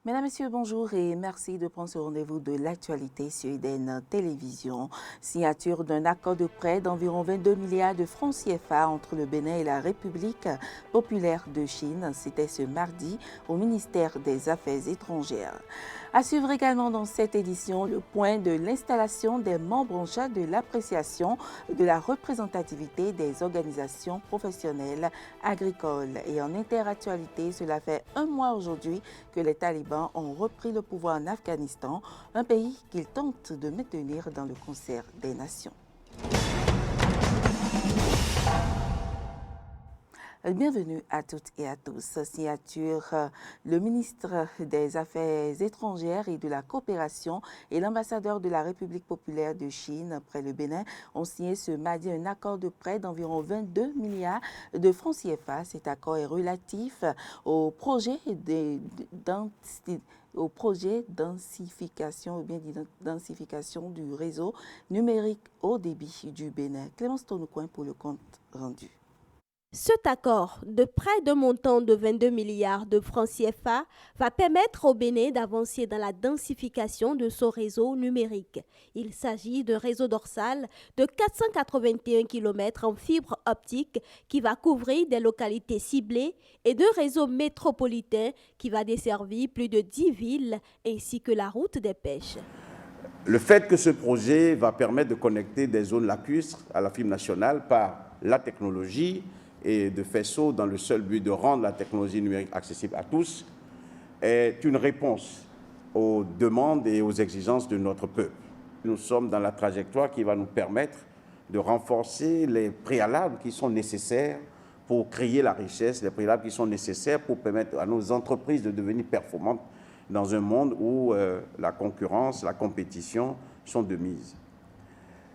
Mesdames, Messieurs, bonjour et merci de prendre ce rendez-vous de l'actualité sur Eden Télévision. Signature d'un accord de prêt d'environ 22 milliards de francs CFA entre le Bénin et la République populaire de Chine. C'était ce mardi au ministère des Affaires étrangères. À suivre également dans cette édition le point de l'installation des membres en charge de l'appréciation de la représentativité des organisations professionnelles agricoles. Et en interactualité, cela fait un mois aujourd'hui que les talibans ont repris le pouvoir en Afghanistan, un pays qu'ils tentent de maintenir dans le concert des nations. Bienvenue à toutes et à tous. Signature, le ministre des Affaires étrangères et de la coopération et l'ambassadeur de la République populaire de Chine près le Bénin ont signé ce mardi un accord de prêt d'environ 22 milliards de francs CFA. Cet accord est relatif au projet densification du réseau numérique haut débit du Bénin. Clémence Tonoucoin pour le compte rendu. Cet accord de près d'un montant de 22 milliards de francs CFA va permettre au Bénin d'avancer dans la densification de son réseau numérique. Il s'agit d'un réseau dorsal de 481 km en fibre optique qui va couvrir des localités ciblées et d'un réseau métropolitain qui va desservir plus de 10 villes ainsi que la route des pêches. Le fait que ce projet va permettre de connecter des zones lacustres à la fibre nationale par la technologie et de faisceaux dans le seul but de rendre la technologie numérique accessible à tous est une réponse aux demandes et aux exigences de notre peuple. Nous sommes dans la trajectoire qui va nous permettre de renforcer les préalables qui sont nécessaires pour créer la richesse, les préalables qui sont nécessaires pour permettre à nos entreprises de devenir performantes dans un monde où la concurrence, la compétition sont de mise.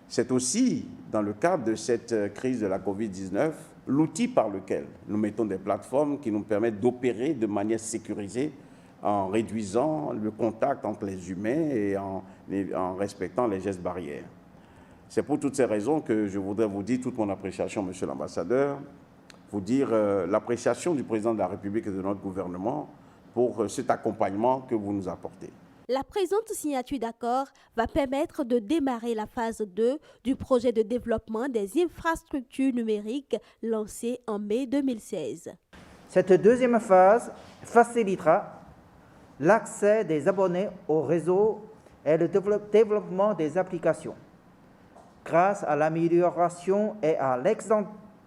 C'est aussi, dans le cadre de cette crise de la Covid-19, l'outil par lequel nous mettons des plateformes qui nous permettent d'opérer de manière sécurisée en réduisant le contact entre les humains et en respectant les gestes barrières. C'est pour toutes ces raisons que je voudrais vous dire toute mon appréciation, Monsieur l'ambassadeur, vous dire l'appréciation du président de la République et de notre gouvernement pour cet accompagnement que vous nous apportez. La présente signature d'accord va permettre de démarrer la phase 2 du projet de développement des infrastructures numériques lancé en mai 2016. Cette deuxième phase facilitera l'accès des abonnés au réseau et le développement des applications. Grâce à l'amélioration et à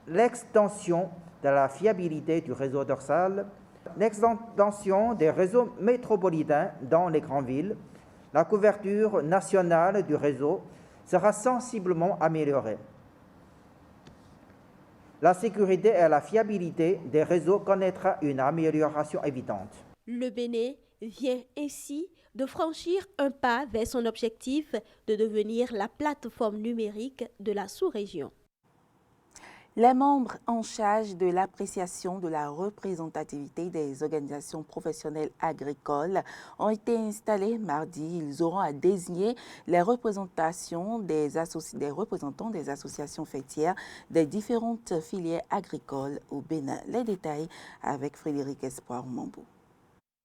l'extension de la fiabilité du réseau dorsal, l'extension des réseaux métropolitains dans les grandes villes, la couverture nationale du réseau sera sensiblement améliorée. La sécurité et la fiabilité des réseaux connaîtra une amélioration évidente. Le Bénin vient ainsi de franchir un pas vers son objectif de devenir la plateforme numérique de la sous-région. Les membres en charge de l'appréciation de la représentativité des organisations professionnelles agricoles ont été installés mardi. Ils auront à désigner les représentants des associations fêtières des différentes filières agricoles au Bénin. Les détails avec Frédéric Espoir Mambou.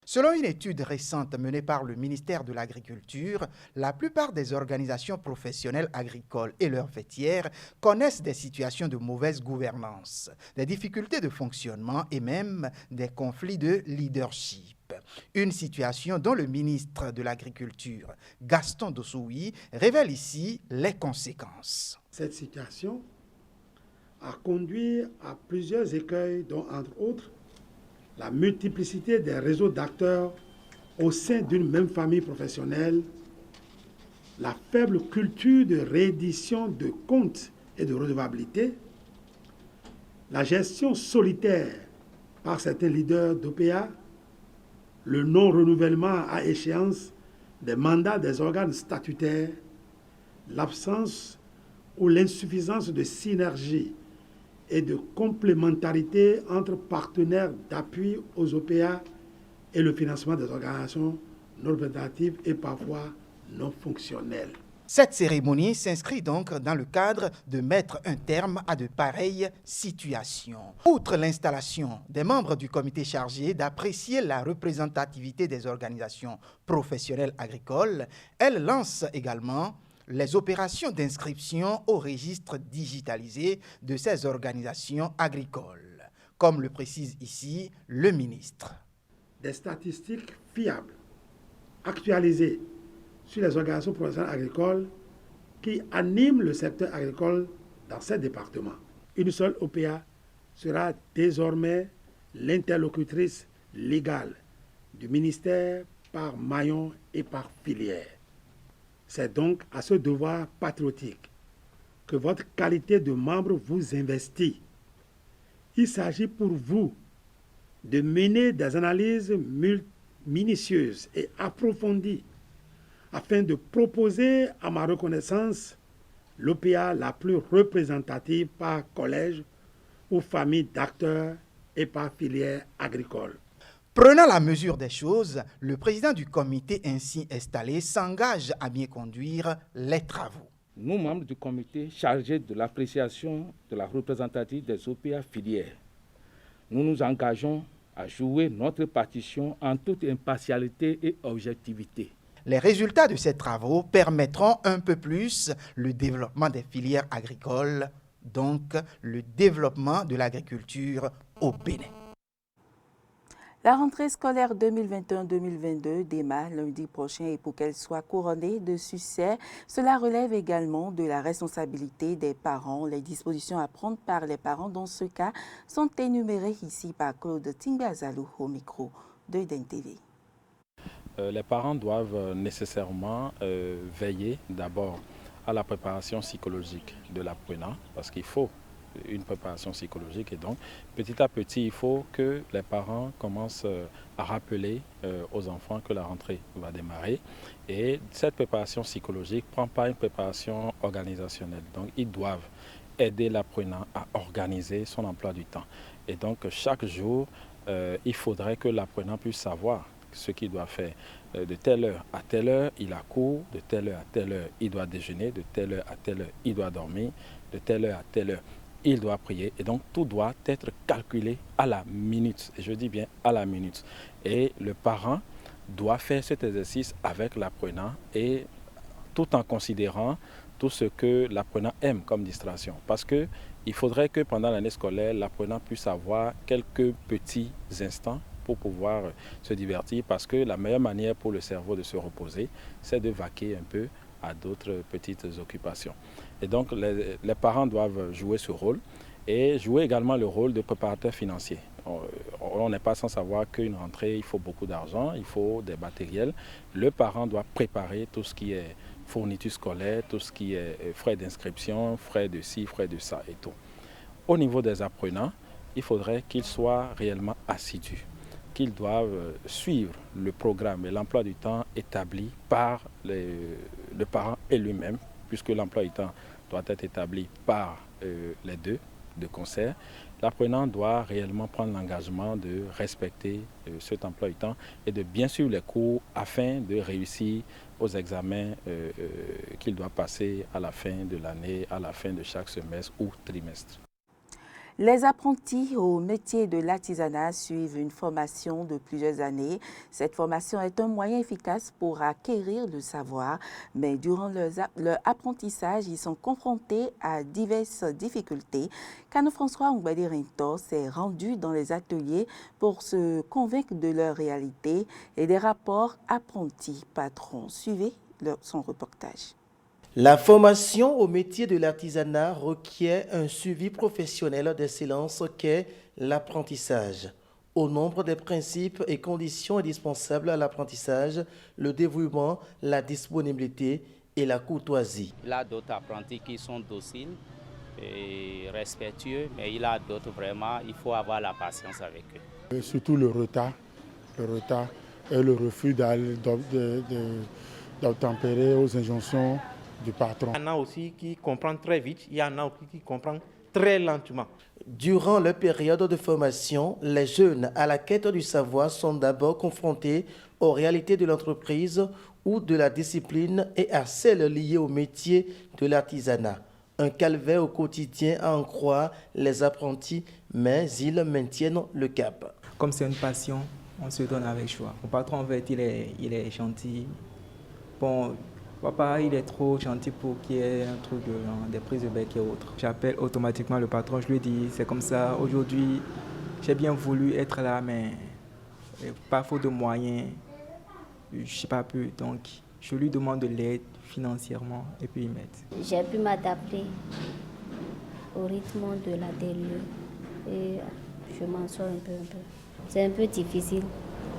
Selon une étude récente menée par le ministère de l'Agriculture, la plupart des organisations professionnelles agricoles et leurs fêtières connaissent des situations de mauvaise gouvernance, des difficultés de fonctionnement et même des conflits de leadership. Une situation dont le ministre de l'Agriculture, Gaston Dossoui, révèle ici les conséquences. Cette situation a conduit à plusieurs écueils dont, entre autres, la multiplicité des réseaux d'acteurs au sein d'une même famille professionnelle, la faible culture de réédition de comptes et de redevabilité, la gestion solitaire par certains leaders d'OPA, le non-renouvellement à échéance des mandats des organes statutaires, l'absence ou l'insuffisance de synergie et de complémentarité entre partenaires d'appui aux OPA et le financement des organisations non représentatives et parfois non fonctionnelles. Cette cérémonie s'inscrit donc dans le cadre de mettre un terme à de pareilles situations. Outre l'installation des membres du comité chargé d'apprécier la représentativité des organisations professionnelles agricoles, elle lance également les opérations d'inscription au registre digitalisé de ces organisations agricoles, comme le précise ici le ministre. Des statistiques fiables, actualisées sur les organisations professionnelles agricoles qui animent le secteur agricole dans ces départements. Une seule OPA sera désormais l'interlocutrice légale du ministère par maillon et par filière. C'est donc à ce devoir patriotique que votre qualité de membre vous investit. Il s'agit pour vous de mener des analyses minutieuses et approfondies afin de proposer à ma reconnaissance l'OPA la plus représentative par collège ou famille d'acteurs et par filière agricole. Prenant la mesure des choses, le président du comité ainsi installé s'engage à bien conduire les travaux. Nous, membres du comité chargé de l'appréciation de la représentativité des OPA filières, nous nous engageons à jouer notre partition en toute impartialité et objectivité. Les résultats de ces travaux permettront un peu plus le développement des filières agricoles, donc le développement de l'agriculture au Bénin. La rentrée scolaire 2021-2022 démarre lundi prochain et pour qu'elle soit couronnée de succès, cela relève également de la responsabilité des parents. Les dispositions à prendre par les parents dans ce cas sont énumérées ici par Claude Tingbazalou au micro de Eden TV. Les parents doivent nécessairement veiller d'abord à la préparation psychologique de l'apprenant parce qu'il faut une préparation psychologique et donc petit à petit il faut que les parents commencent à rappeler aux enfants que la rentrée va démarrer et cette préparation psychologique ne prend pas une préparation organisationnelle, donc ils doivent aider l'apprenant à organiser son emploi du temps et donc chaque jour il faudrait que l'apprenant puisse savoir ce qu'il doit faire. De telle heure à telle heure, il a cours, de telle heure à telle heure, il doit déjeuner, de telle heure à telle heure, il doit dormir, de telle heure à telle heure, il doit prier. Et donc, tout doit être calculé à la minute. Et je dis bien à la minute. Et le parent doit faire cet exercice avec l'apprenant et tout en considérant tout ce que l'apprenant aime comme distraction. Parce qu'il faudrait que pendant l'année scolaire, l'apprenant puisse avoir quelques petits instants pour pouvoir se divertir parce que la meilleure manière pour le cerveau de se reposer, c'est de vaquer un peu à d'autres petites occupations. Et donc, les parents doivent jouer ce rôle et jouer également le rôle de préparateur financier. On n'est pas sans savoir qu'une rentrée, il faut beaucoup d'argent, il faut des matériels. Le parent doit préparer tout ce qui est fourniture scolaire, tout ce qui est frais d'inscription, frais de ci, frais de ça et tout. Au niveau des apprenants, il faudrait qu'ils soient réellement assidus, qu'ils doivent suivre le programme et l'emploi du temps établi par le parent et lui-même, puisque l'emploi du temps doit être établi par les deux de concert. L'apprenant doit réellement prendre l'engagement de respecter cet emploi du temps et de bien suivre les cours afin de réussir aux examens qu'il doit passer à la fin de l'année, à la fin de chaque semestre ou trimestre. Les apprentis au métier de l'artisanat suivent une formation de plusieurs années. Cette formation est un moyen efficace pour acquérir le savoir, mais durant leur apprentissage, ils sont confrontés à diverses difficultés. Cano François Ngbadi-Rintor s'est rendu dans les ateliers pour se convaincre de leur réalité et des rapports apprentis-patrons. Suivez son reportage. La formation au métier de l'artisanat requiert un suivi professionnel d'excellence qu'est l'apprentissage. Au nombre des principes et conditions indispensables à l'apprentissage, le dévouement, la disponibilité et la courtoisie. Il y a d'autres apprentis qui sont dociles et respectueux, mais il y a d'autres vraiment, il faut avoir la patience avec eux. Et surtout le retard et le refus d'obtempérer aux injonctions du patron. Il y en a aussi qui comprennent très vite, il y en a aussi qui comprennent très lentement. Durant leur période de formation, les jeunes à la quête du savoir sont d'abord confrontés aux réalités de l'entreprise ou de la discipline et à celles liées au métier de l'artisanat. Un calvaire au quotidien à en croire les apprentis, mais ils maintiennent le cap. Comme c'est une passion, on se donne avec choix. Mon patron, en fait, il est gentil. Bon, papa, il est trop gentil pour qu'il y ait un truc des prises de bec et autres. J'appelle automatiquement le patron, je lui dis, c'est comme ça, aujourd'hui, j'ai bien voulu être là, mais pas faute de moyens, je ne sais pas plus. Donc, je lui demande de l'aide financièrement et puis il m'aide. J'ai pu m'adapter au rythme de la DLE et je m'en sors un peu. C'est un peu difficile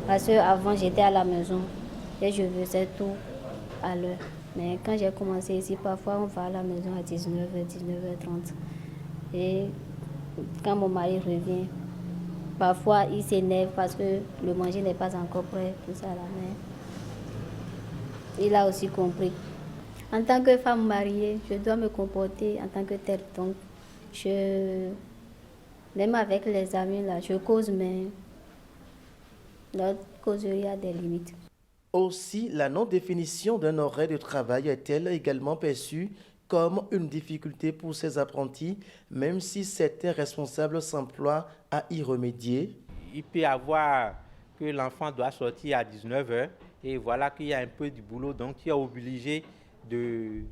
parce qu'avant, j'étais à la maison et je faisais tout à l'heure. Mais quand j'ai commencé ici, parfois on va à la maison à 19h, 19h30. Et quand mon mari revient, parfois il s'énerve parce que le manger n'est pas encore prêt, tout ça là. Mais il a aussi compris. En tant que femme mariée, je dois me comporter en tant que telle. Donc, même avec les amis là, je cause, mais notre causerie a des limites. Aussi, la non-définition d'un horaire de travail est-elle également perçue comme une difficulté pour ces apprentis, même si certains responsables s'emploient à y remédier? Il peut y avoir que l'enfant doit sortir à 19h et voilà qu'il y a un peu du boulot, donc tu es obligé de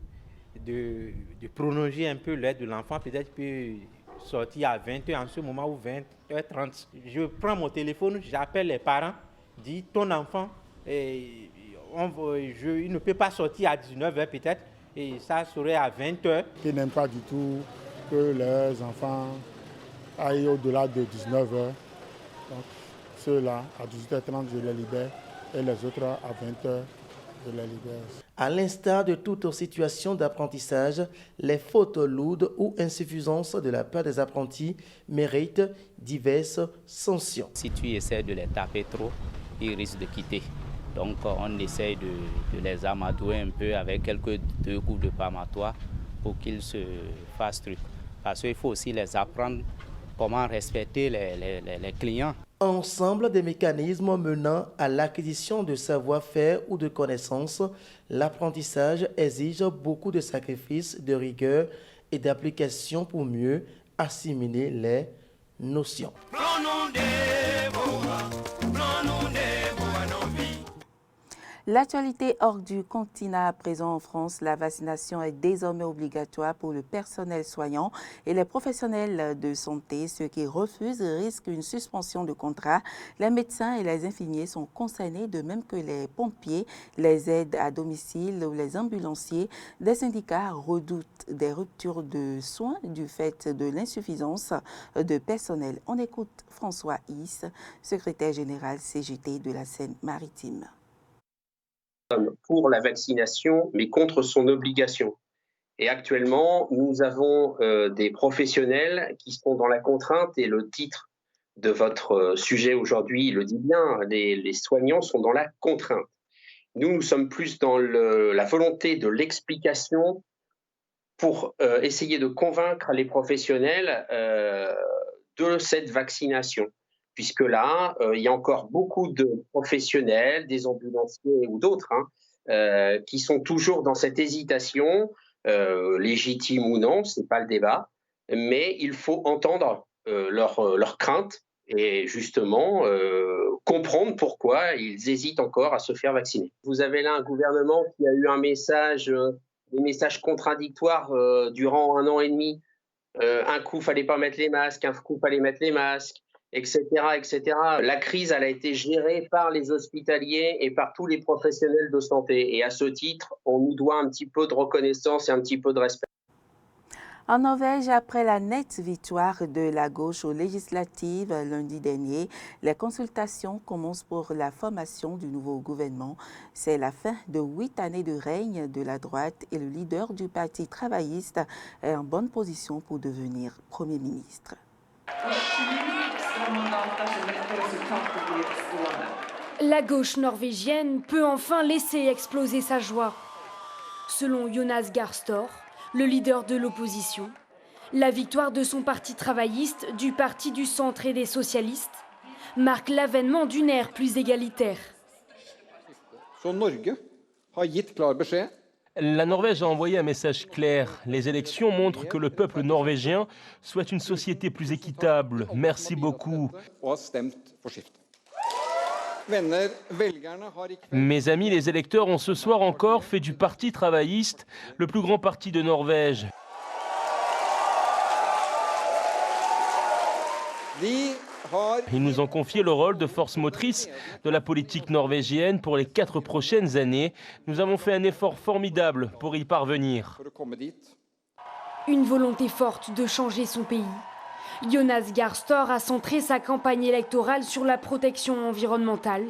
prolonger un peu l'aide de l'enfant. Peut-être qu'il peut sortir à 20h en ce moment ou 20h30. Je prends mon téléphone, j'appelle les parents, dis ton enfant, il ne peut pas sortir à 19h peut-être, et ça serait à 20h. Ils n'aiment pas du tout que leurs enfants aillent au-delà de 19h. Donc ceux-là, à 18h30, je les libère, et les autres à 20h, je les libère. À l'instar de toute situation d'apprentissage, les fautes lourdes ou insuffisances de la part des apprentis méritent diverses sanctions. Si tu essaies de les taper trop, ils risquent de quitter. Donc on essaye de les amadouer un peu avec quelques 2 coups de pamatoire pour qu'ils se fassent truc. Parce qu'il faut aussi les apprendre comment respecter les clients. Ensemble des mécanismes menant à l'acquisition de savoir-faire ou de connaissances, l'apprentissage exige beaucoup de sacrifices, de rigueur et d'application pour mieux assimiler les notions. L'actualité hors du continent à présent en France, la vaccination est désormais obligatoire pour le personnel soignant et les professionnels de santé. Ceux qui refusent risquent une suspension de contrat. Les médecins et les infirmiers sont concernés, de même que les pompiers, les aides à domicile ou les ambulanciers. Des syndicats redoutent des ruptures de soins du fait de l'insuffisance de personnel. On écoute François Is, secrétaire général CGT de la Seine-Maritime. Pour la vaccination, mais contre son obligation. Et actuellement, nous avons des professionnels qui sont dans la contrainte, et le titre de votre sujet aujourd'hui le dit bien, les soignants sont dans la contrainte. Nous sommes plus dans la volonté de l'explication pour essayer de convaincre les professionnels de cette vaccination. Puisque là, il y a encore beaucoup de professionnels, des ambulanciers ou d'autres, qui sont toujours dans cette hésitation, légitime ou non, ce n'est pas le débat, mais il faut entendre leurs craintes et justement comprendre pourquoi ils hésitent encore à se faire vacciner. Vous avez là un gouvernement qui a eu des messages contradictoires durant 1 an et demi. Un coup, il ne fallait pas mettre les masques, un coup, il fallait mettre les masques, etc., etc. La crise, elle a été gérée par les hospitaliers et par tous les professionnels de santé. Et à ce titre, on nous doit un petit peu de reconnaissance et un petit peu de respect. En Norvège, après la nette victoire de la gauche aux législatives lundi dernier, les consultations commencent pour la formation du nouveau gouvernement. C'est la fin de 8 années de règne de la droite et le leader du Parti travailliste est en bonne position pour devenir Premier ministre. La gauche norvégienne peut enfin laisser exploser sa joie. Selon Jonas Gahr Store, le leader de l'opposition, La victoire de son parti travailliste, du parti du centre et des socialistes marque l'avènement d'une ère plus égalitaire. La Norvège a envoyé un message clair. Les élections montrent que le peuple norvégien souhaite une société plus équitable. Merci beaucoup. Mes amis, les électeurs ont ce soir encore fait du Parti travailliste le plus grand parti de Norvège. Ils nous ont confié le rôle de force motrice de la politique norvégienne pour les 4 prochaines années. Nous avons fait un effort formidable pour y parvenir. Une volonté forte de changer son pays. Jonas Gahr Støre a centré sa campagne électorale sur la protection environnementale,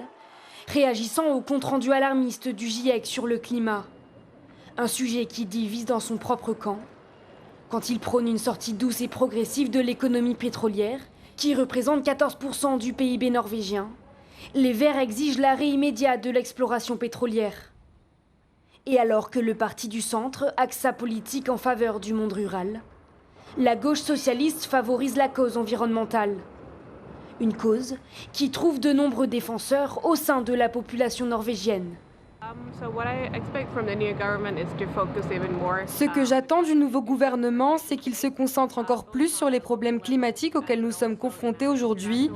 réagissant au compte-rendu alarmiste du GIEC sur le climat. Un sujet qui divise dans son propre camp. Quand il prône une sortie douce et progressive de l'économie pétrolière, qui représente 14% du PIB norvégien, les Verts exigent l'arrêt immédiat de l'exploration pétrolière. Et alors que le parti du centre axe sa politique en faveur du monde rural, la gauche socialiste favorise la cause environnementale. Une cause qui trouve de nombreux défenseurs au sein de la population norvégienne. Ce que j'attends du nouveau gouvernement, c'est qu'il se concentre encore plus sur les problèmes climatiques auxquels nous sommes confrontés aujourd'hui.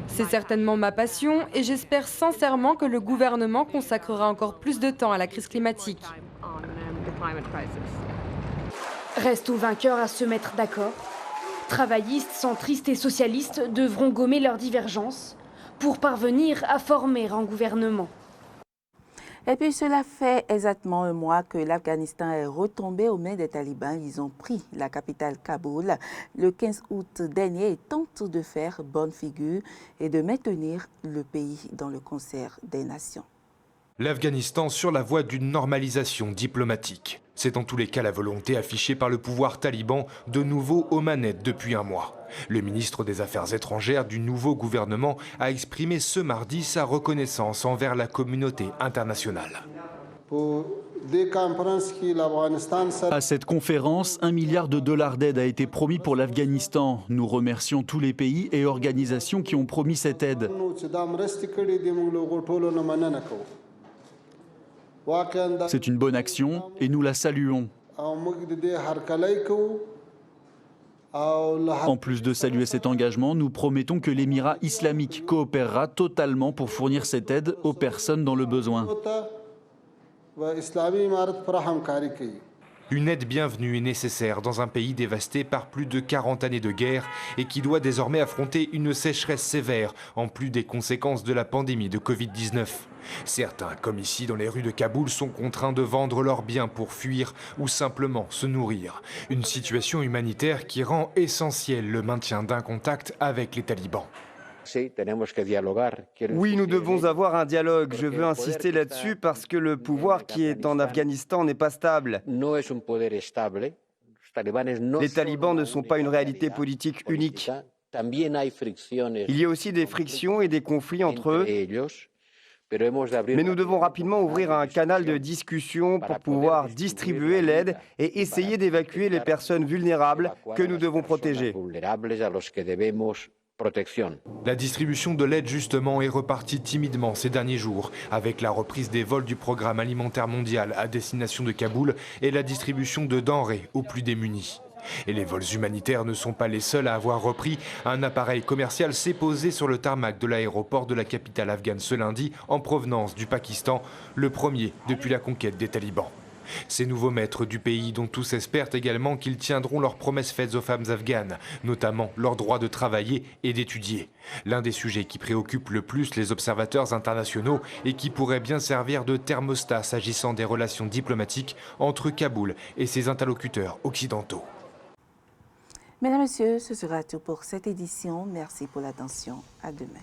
C'est certainement ma passion et j'espère sincèrement que le gouvernement consacrera encore plus de temps à la crise climatique. Reste aux vainqueurs à se mettre d'accord. Travaillistes, centristes et socialistes devront gommer leurs divergences pour parvenir à former un gouvernement. Et puis cela fait exactement un mois que l'Afghanistan est retombé aux mains des talibans. Ils ont pris la capitale Kaboul le 15 août dernier et tentent de faire bonne figure et de maintenir le pays dans le concert des nations. L'Afghanistan sur la voie d'une normalisation diplomatique. C'est en tous les cas la volonté affichée par le pouvoir taliban, de nouveau aux manettes depuis un mois. Le ministre des Affaires étrangères du nouveau gouvernement a exprimé ce mardi sa reconnaissance envers la communauté internationale. À cette conférence, $1 milliard d'aide a été promis pour l'Afghanistan. Nous remercions tous les pays et organisations qui ont promis cette aide. C'est une bonne action et nous la saluons. En plus de saluer cet engagement, nous promettons que l'Émirat islamique coopérera totalement pour fournir cette aide aux personnes dans le besoin. Une aide bienvenue et nécessaire dans un pays dévasté par plus de 40 années de guerre et qui doit désormais affronter une sécheresse sévère, en plus des conséquences de la pandémie de Covid-19. Certains, comme ici dans les rues de Kaboul, sont contraints de vendre leurs biens pour fuir ou simplement se nourrir. Une situation humanitaire qui rend essentiel le maintien d'un contact avec les talibans. Oui, nous devons avoir un dialogue. Je veux insister là-dessus parce que le pouvoir qui est en Afghanistan n'est pas stable. Les talibans ne sont pas une réalité politique unique. Il y a aussi des frictions et des conflits entre eux. Mais nous devons rapidement ouvrir un canal de discussion pour pouvoir distribuer l'aide et essayer d'évacuer les personnes vulnérables que nous devons protéger. La distribution de l'aide justement est repartie timidement ces derniers jours, avec la reprise des vols du programme alimentaire mondial à destination de Kaboul et la distribution de denrées aux plus démunis. Et les vols humanitaires ne sont pas les seuls à avoir repris. Un appareil commercial s'est posé sur le tarmac de l'aéroport de la capitale afghane ce lundi en provenance du Pakistan, le premier depuis la conquête des talibans. Ces nouveaux maîtres du pays dont tous espèrent également qu'ils tiendront leurs promesses faites aux femmes afghanes, notamment leur droit de travailler et d'étudier. L'un des sujets qui préoccupe le plus les observateurs internationaux et qui pourrait bien servir de thermostat s'agissant des relations diplomatiques entre Kaboul et ses interlocuteurs occidentaux. Mesdames, Messieurs, ce sera tout pour cette édition. Merci pour l'attention. À demain.